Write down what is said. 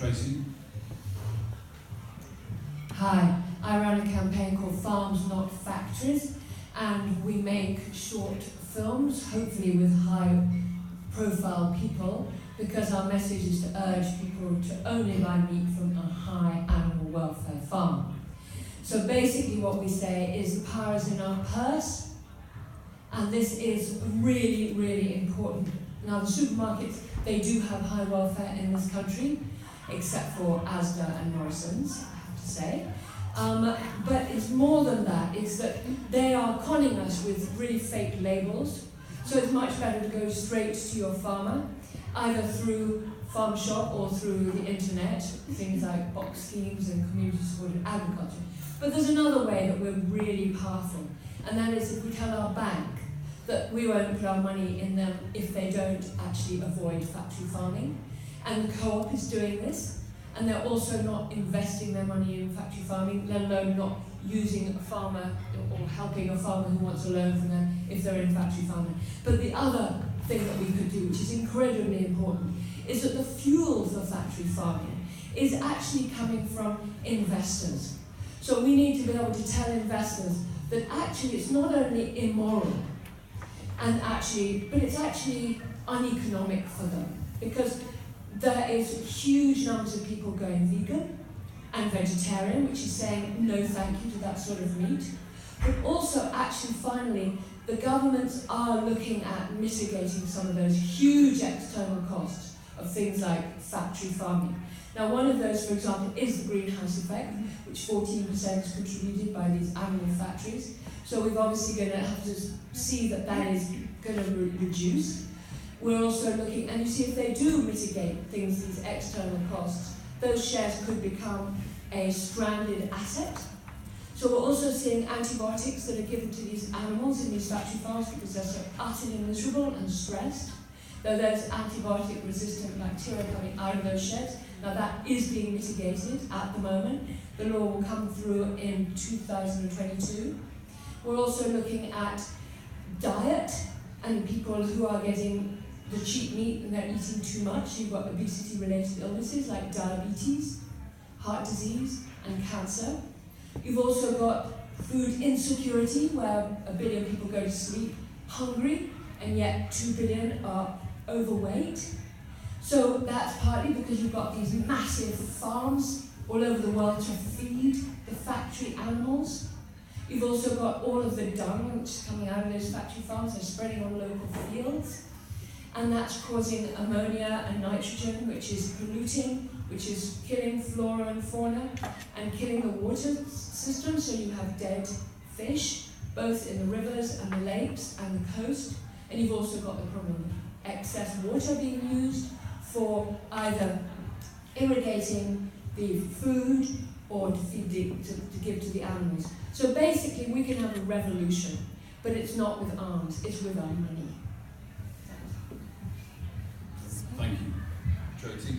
Tracy? Hi, I run a campaign called Farms Not Factories, and we make short films, hopefully with high profile people, because our message is to urge people to only buy meat from a high animal welfare farm. So basically what we say is the power is in our purse, and this is really, really important. Now the supermarkets, they do have high welfare in this country, except for Asda and Morrison's, I have to say. But it's more than that, it's that they are conning us with really fake labels. So it's much better to go straight to your farmer, either through farm shop or through the internet, things like box schemes and community supported agriculture. But there's another way that we're really powerful, and that is if we tell our bank that we won't put our money in them if they don't actually avoid factory farming. And the co-op is doing this, and they're also not investing their money in factory farming, let alone not using a farmer or helping a farmer who wants a loan from them if they're in factory farming. But the other thing that we could do, which is incredibly important, is that the fuel for factory farming is actually coming from investors. So we need to be able to tell investors that actually it's not only immoral, but it's actually uneconomic for them, because there is huge numbers of people going vegan and vegetarian, which is saying no thank you to that sort of meat. But also, actually, finally, the governments are looking at mitigating some of those huge external costs of things like factory farming. Now, one of those, for example, is the greenhouse effect, which 14% is contributed by these animal factories. So we're obviously going to have to see that that is going to reduce. We're also looking, and you see if they do mitigate things, these external costs, those shares could become a stranded asset. So we're also seeing antibiotics that are given to these animals in these factory farms because they're so utterly miserable and stressed. Though there's antibiotic-resistant bacteria coming out of those sheds. Now that is being mitigated at the moment. The law will come through in 2022. We're also looking at diet and people who are getting the cheap meat and they're eating too much. You've got obesity-related illnesses like diabetes, heart disease, and cancer. You've also got food insecurity, where 1 billion people go to sleep hungry, and yet 2 billion are overweight. So that's partly because you've got these massive farms all over the world to feed the factory animals. You've also got all of the dung which is coming out of those factory farms, they're spreading on local fields. And that's causing ammonia and nitrogen, which is polluting, which is killing flora and fauna, and killing the water system, so you have dead fish, both in the rivers and the lakes and the coast. And you've also got the problem of excess water being used for either irrigating the food or to give to the animals. So basically we can have a revolution, but it's not with arms, it's with our money. Thank you. Tracy?